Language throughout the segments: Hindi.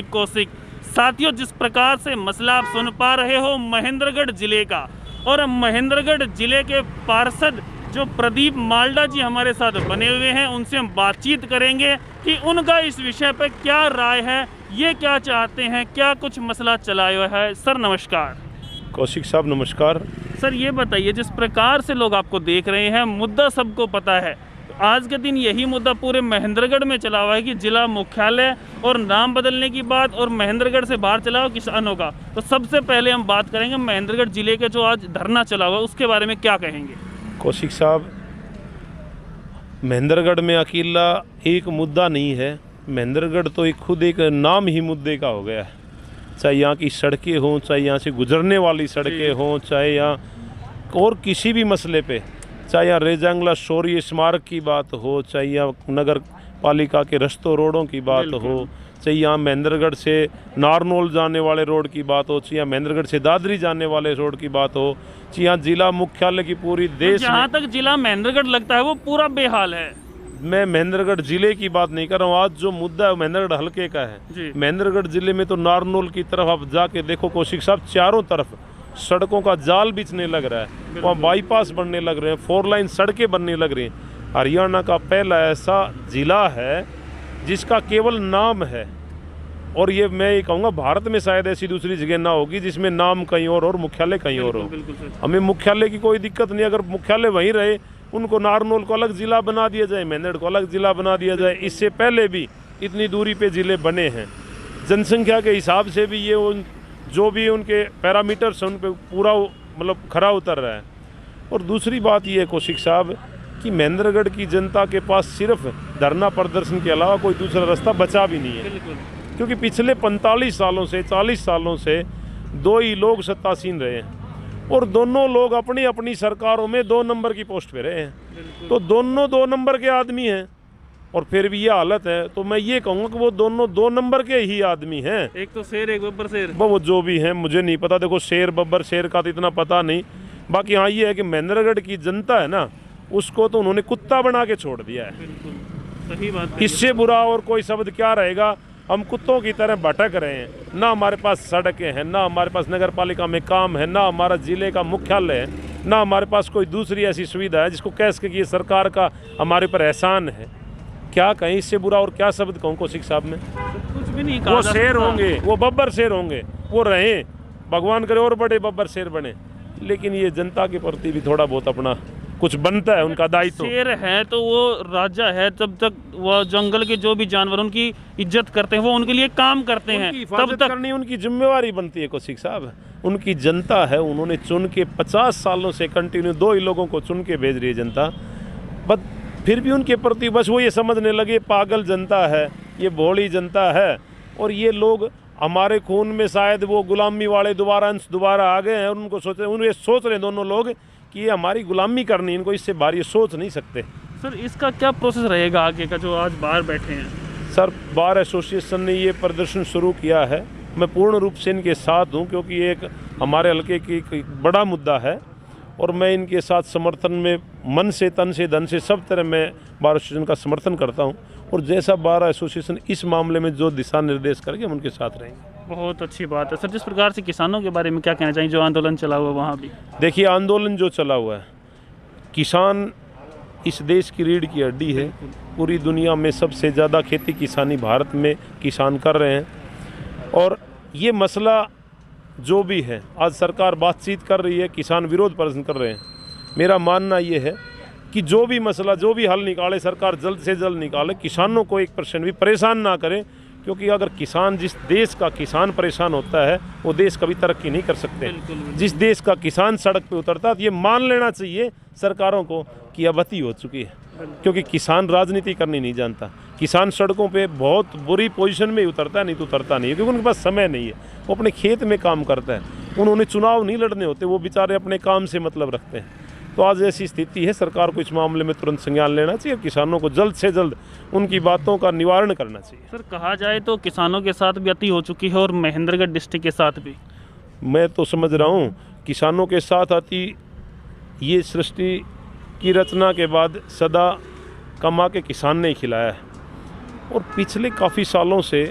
कौशिक। साथियों, जिस प्रकार से मसला आप सुन पा रहे हो महेंद्रगढ़ जिले का, और महेंद्रगढ़ जिले के पार्षद जो प्रदीप मालडा जी हमारे साथ बने हुए हैं, उनसे हम बातचीत करेंगे कि उनका इस विषय पर क्या राय है, ये क्या चाहते हैं, क्या कुछ मसला चला हुआ है। सर नमस्कार। कौशिक साहब नमस्कार। सर ये बताइए, जिस प्रकार से लोग आपको देख रहे हैं, मुद्दा सबको पता है, आज के दिन यही मुद्दा पूरे महेंद्रगढ़ में चला हुआ है कि जिला मुख्यालय और नाम बदलने की बात, और महेंद्रगढ़ से बाहर चला हुआ किसानों का। तो सबसे पहले हम बात करेंगे महेंद्रगढ़ जिले के जो आज धरना चला हुआ, उसके बारे में क्या कहेंगे। कौशिक साहब, महेंद्रगढ़ में अकेला एक मुद्दा नहीं है। महेंद्रगढ़ तो खुद एक नाम ही मुद्दे का हो गया है। चाहे यहाँ की सड़कें हों, चाहे यहाँ से गुजरने वाली सड़कें हों, चाहे यहाँ और किसी भी मसले पे, चाहे यहाँ रेजांगला शौर्य स्मारक की बात हो, चाहे यहाँ नगर पालिका के रस्तों रोडों की बात हो, चाहे यहाँ महेंद्रगढ़ से नारनौल जाने वाले रोड की बात हो, चाहे यहाँ महेंद्रगढ़ से दादरी जाने वाले रोड की बात हो, चाहे यहाँ जिला मुख्यालय की पूरी देश जहाँ तक जिला महेंद्रगढ़ लगता है वो पूरा बेहाल है। मैं महेंद्रगढ़ जिले की बात नहीं कर रहा हूँ, आज जो मुद्दा है महेंद्रगढ़ हल्के का है। महेंद्रगढ़ जिले में तो नारनौल की तरफ आप जाके देखो कौशिक साहब, चारों तरफ सड़कों का जाल बिछने लग रहा है, वहाँ बाईपास बनने लग रहे हैं, 4 लाइन सड़कें बनने लग रही हैं। हरियाणा का पहला ऐसा जिला है जिसका केवल नाम है, और ये मैं ये कहूँगा भारत में शायद ऐसी दूसरी जगह ना होगी जिसमें नाम कहीं और मुख्यालय कहीं और हो। हमें मुख्यालय की कोई दिक्कत नहीं, अगर मुख्यालय वहीं रहे, उनको नारनौल को अलग जिला बना दिया जाए, महेंद्रगढ़ को अलग जिला बना दिया जाए। इससे पहले भी इतनी दूरी पे जिले बने हैं, जनसंख्या के हिसाब से भी ये उन जो भी उनके पैरामीटर्स हैं उन पर पूरा मतलब खरा उतर रहा है। और दूसरी बात ये है कौशिक साहब कि महेंद्रगढ़ की जनता के पास सिर्फ धरना प्रदर्शन के अलावा कोई दूसरा रास्ता बचा भी नहीं है, क्योंकि पिछले 45 सालों से 40 सालों से 2 ही लोग सत्तासीन रहे हैं, और दोनों लोग अपनी अपनी सरकारों में 2 नंबर की पोस्ट पे रहे हैं। तो दोनों 2 नंबर के आदमी हैं, और फिर भी ये हालत है। तो मैं ये कहूँगा कि वो दोनों 2 नंबर के ही आदमी हैं। एक तो शेर, एक बब्बर शेर। वो जो भी हैं मुझे नहीं पता, देखो शेर बब्बर शेर का तो इतना पता नहीं। बाकी हाँ ये है कि महेंद्रगढ़ की जनता है ना, उसको तो उन्होंने कुत्ता बना के छोड़ दिया है। बिल्कुल सही बात है। इससे बुरा और कोई शब्द क्या रहेगा। हम कुत्तों की तरह भटक रहे हैं, ना हमारे पास सड़कें हैं, ना हमारे पास नगर पालिका में काम है, ना हमारा जिले का मुख्यालय है, ना हमारे पास कोई दूसरी ऐसी सुविधा है जिसको कह सके कि ये सरकार का हमारे पर एहसान है। क्या कहीं इससे बुरा और क्या शब्द कहूँ कौशिक साहब में। कुछ भी नहीं कहा। वो शेर होंगे, वो बब्बर शेर होंगे, वो रहें, भगवान करे और बड़े बब्बर शेर बने, लेकिन ये जनता के प्रति भी थोड़ा बहुत अपना कुछ बनता है, उनका दायित्व। शेर है तो वो राजा है, तब तक वो जंगल के जो भी जानवर उनकी इज्जत करते हैं, वो उनके लिए काम करते हैं, तब तक करनी उनकी जिम्मेवारी बनती है कौशिक साहब। उनकी जनता है, उन्होंने चुन के 50 सालों से कंटिन्यू 2 ही लोगों को चुन के भेज रही है जनता। बट फिर भी उनके प्रति बस वो ये समझने लगे पागल जनता है, ये भोली जनता है, और ये लोग हमारे खून में शायद वो गुलामी वाले अंश दोबारा आ गए हैं, और उनको उन्हें सोच रहे दोनों लोग कि ये हमारी गुलामी करनी, इनको इससे बाहर ये सोच नहीं सकते। सर इसका क्या प्रोसेस रहेगा आगे का, जो आज बाहर बैठे हैं। सर बार एसोसिएशन ने ये प्रदर्शन शुरू किया है, मैं पूर्ण रूप से इनके साथ हूँ, क्योंकि ये एक हमारे हल्के की बड़ा मुद्दा है, और मैं इनके साथ समर्थन में मन से तन से धन से सब तरह मैं बार एसोसिएशन का समर्थन करता हूँ, और जैसा बार एसोसिएशन इस मामले में जो दिशा निर्देश करेंगे हम उनके साथ रहेंगे। बहुत अच्छी बात है। सर जिस प्रकार से किसानों के बारे में क्या कहना चाहिए, जो आंदोलन चला हुआ वहाँ भी। देखिए आंदोलन जो चला हुआ है, किसान इस देश की रीढ़ की हड्डी है। पूरी दुनिया में सबसे ज़्यादा खेती किसानी भारत में किसान कर रहे हैं, और ये मसला जो भी है, आज सरकार बातचीत कर रही है, किसान विरोध प्रदर्शन कर रहे हैं। मेरा मानना ये है कि जो भी मसला, जो भी हल निकाले सरकार जल्द से जल्द निकाले, किसानों को 1% भी परेशान ना करे, क्योंकि अगर किसान, जिस देश का किसान परेशान होता है वो देश कभी तरक्की नहीं कर सकते। जिस देश का किसान सड़क पे उतरता है, तो ये मान लेना चाहिए सरकारों को कि अब अति हो चुकी है, क्योंकि किसान राजनीति करनी नहीं जानता। किसान सड़कों पे बहुत बुरी पोजीशन में ही उतरता है, नहीं तो उतरता नहीं है, क्योंकि उनके पास समय नहीं है, वो अपने खेत में काम करता है, उन्होंने चुनाव नहीं लड़ने होते, वो बेचारे अपने काम से मतलब रखते हैं। तो आज ऐसी स्थिति है, सरकार को इस मामले में तुरंत संज्ञान लेना चाहिए, किसानों को जल्द से जल्द उनकी बातों का निवारण करना चाहिए। सर कहा जाए तो किसानों के साथ भी अति हो चुकी है, और महेंद्रगढ़ डिस्ट्रिक्ट के साथ भी। मैं तो समझ रहा हूँ किसानों के साथ अति, ये सृष्टि की रचना के बाद सदा कमा के किसान ने खिलाया है, और पिछले काफ़ी सालों से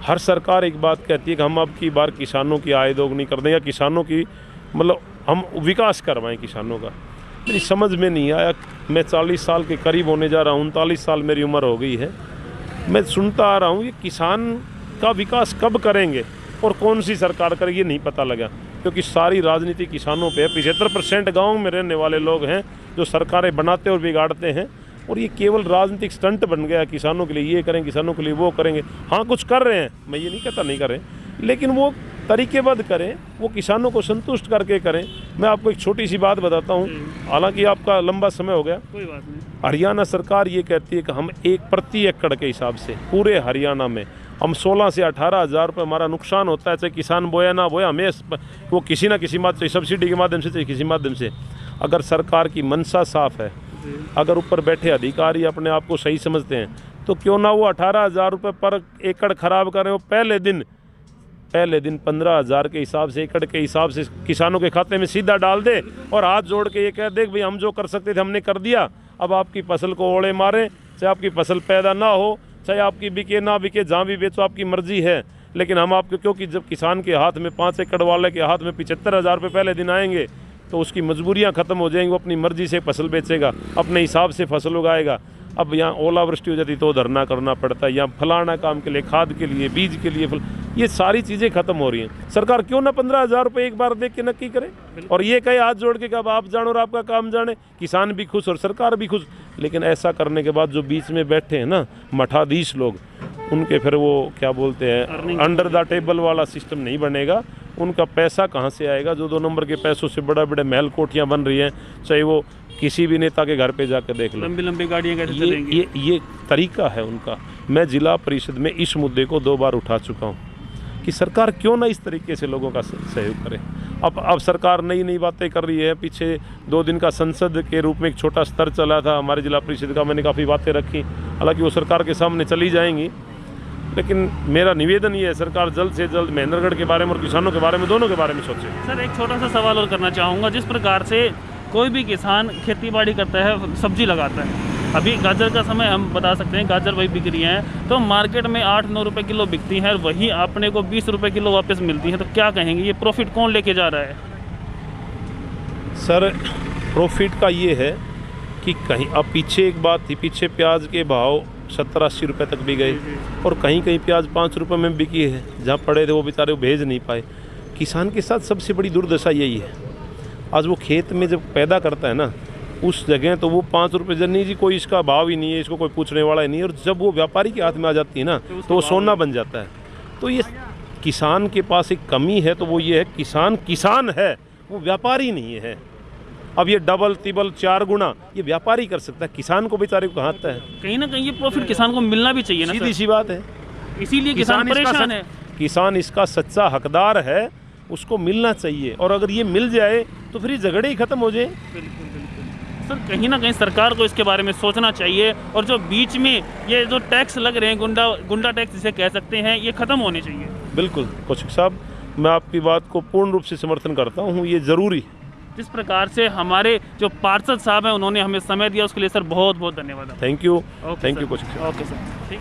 हर सरकार एक बात कहती है कि हम अब की बार किसानों की आय दोगुनी कर दें या किसानों की मतलब हम विकास करवाएं किसानों का। मेरी समझ में नहीं आया। मैं 40 साल के करीब होने जा रहा हूँ, 39 साल मेरी उम्र हो गई है। मैं सुनता आ रहा हूँ ये किसान का विकास कब करेंगे और कौन सी सरकार करेगी, ये नहीं पता लगा। क्योंकि सारी राजनीति किसानों पे है। 75% गाँव में रहने वाले लोग हैं जो सरकारें बनाते और बिगाड़ते हैं, और ये केवल राजनीतिक स्टंट बन गया। किसानों के लिए ये करें, किसानों के लिए वो करेंगे। हाँ कुछ कर रहे हैं, मैं ये नहीं कहता नहीं कर रहे, लेकिन वो तरीकेबद्ध करें, वो किसानों को संतुष्ट करके करें। मैं आपको एक छोटी सी बात बताता हूँ, हालांकि आपका लंबा समय हो गया। कोई बात नहीं। हरियाणा सरकार ये कहती है कि हम प्रति एकड़ के हिसाब से पूरे हरियाणा में हम 16 से 18 हज़ार रुपये हमारा नुकसान होता है, चाहे किसान बोया ना बोया, हमें वो किसी ना किसी माध्यम से, सब्सिडी के माध्यम से, चाहे किसी माध्यम से। अगर सरकार की मंशा साफ है, अगर ऊपर बैठे अधिकारी अपने आप को सही समझते हैं, तो क्यों ना वो 18 हज़ार रुपये पर एकड़ खराब करें। वो पहले दिन 15 हज़ार के हिसाब से, एकड़ के हिसाब से किसानों के खाते में सीधा डाल दे और हाथ जोड़ के ये कह दे भाई हम जो कर सकते थे हमने कर दिया, अब आपकी फसल को ओड़े मारें, चाहे आपकी फसल पैदा ना हो, चाहे आपकी बिके ना बिके, जहाँ भी बेचो आपकी मर्जी है, लेकिन हम आपको, क्योंकि जब किसान के हाथ में 5 एकड़ वाले के हाथ में 75 हज़ार रुपये पहले दिन आएंगे तो उसकी मजबूरियां ख़त्म हो जाएंगी। वो अपनी मर्जी से फसल बेचेगा, अपने हिसाब से फसल उगाएगा। अब यहाँ ओलावृष्टि हो जाती तो धरना करना पड़ता है, यहाँ फलाना काम के लिए, खाद के लिए, बीज के लिए, ये सारी चीज़ें ख़त्म हो रही हैं। सरकार क्यों ना 15 हज़ार रुपये एक बार देख के नक्की करे और ये कहे हाथ जोड़ के कि अब आप जानो और आपका काम जाने, किसान भी खुश और सरकार भी खुश। लेकिन ऐसा करने के बाद जो बीच में बैठे हैं ना मठाधीश लोग, उनके फिर वो क्या बोलते हैं अंडर द टेबल वाला सिस्टम नहीं बनेगा। उनका पैसा कहाँ से आएगा? जो 2 नंबर के पैसों से बड़ा बड़े महल कोठियाँ बन रही हैं, चाहे वो किसी भी नेता के घर पे जाकर देख लो, लंबी लंबी गाड़ियाँ कैसे चलेंगी। ये तरीका है उनका। मैं जिला परिषद में इस मुद्दे को 2 बार उठा चुका हूँ कि सरकार क्यों ना इस तरीके से लोगों का सहयोग करे। अब सरकार नई नई बातें कर रही है। पीछे 2 दिन का संसद के रूप में एक छोटा स्तर चला था हमारे जिला परिषद का, मैंने काफ़ी बातें रखी, हालांकि वो सरकार के सामने चली जाएंगी। लेकिन मेरा निवेदन ये है सरकार जल्द से जल्द महेंद्रगढ़ के बारे में और किसानों के बारे में, दोनों के बारे में सोचे। सर एक छोटा सा सवाल और करना चाहूँगा, जिस प्रकार से कोई भी किसान खेती बाड़ी करता है, सब्जी लगाता है, अभी गाजर का समय हम बता सकते हैं, गाजर वही बिक रही हैं तो मार्केट में 8-9 रुपये किलो बिकती हैं, वही आपने को 20 रुपये किलो वापस मिलती है, तो क्या कहेंगे ये प्रॉफिट कौन लेके जा रहा है? सर प्रॉफिट का ये है कि कहीं अब पीछे एक बात थी, पीछे प्याज के भाव 70-80 रुपये तक भी गए और कहीं कहीं प्याज 5 रुपये में बिकी है। जहाँ पड़े थे वो बेचारे भेज नहीं पाए। किसान के साथ सबसे बड़ी दुर्दशा यही है, आज वो खेत में जब पैदा करता है ना उस जगह तो वो 5 रुपये जनी जी कोई इसका भाव ही नहीं है, इसको कोई पूछने वाला ही नहीं है, और जब वो व्यापारी के हाथ में आ जाती है ना तो वो सोना बन जाता है। तो ये किसान के पास एक कमी है, तो वो ये है किसान है, वो व्यापारी नहीं है। अब ये डबल तिबल 4 गुना ये व्यापारी कर सकता है, किसान को बेचारे को कहाँ आता है? कहीं ना कहीं ये प्रॉफिट किसान को मिलना भी चाहिए ना, सीधी सी बात है। इसीलिए किसान परेशान है। किसान इसका सच्चा हकदार है, उसको मिलना चाहिए, और अगर ये मिल जाए तो फिर ये झगड़े ही खत्म हो जाए। बिल्कुल बिल्कुल सर, कहीं ना कहीं सरकार को इसके बारे में सोचना चाहिए, और जो बीच में ये जो टैक्स लग रहे हैं, गुंडा टैक्स जिसे कह सकते हैं, ये ख़त्म होने चाहिए। बिल्कुल कौशिक साहब, मैं आपकी बात को पूर्ण रूप से समर्थन करता हूँ, ये ज़रूरी है। जिस प्रकार से हमारे जो पार्षद साहब हैं उन्होंने हमें समय दिया, उसके लिए सर बहुत बहुत धन्यवाद। थैंक यू कौशिक साहब। Okay sir.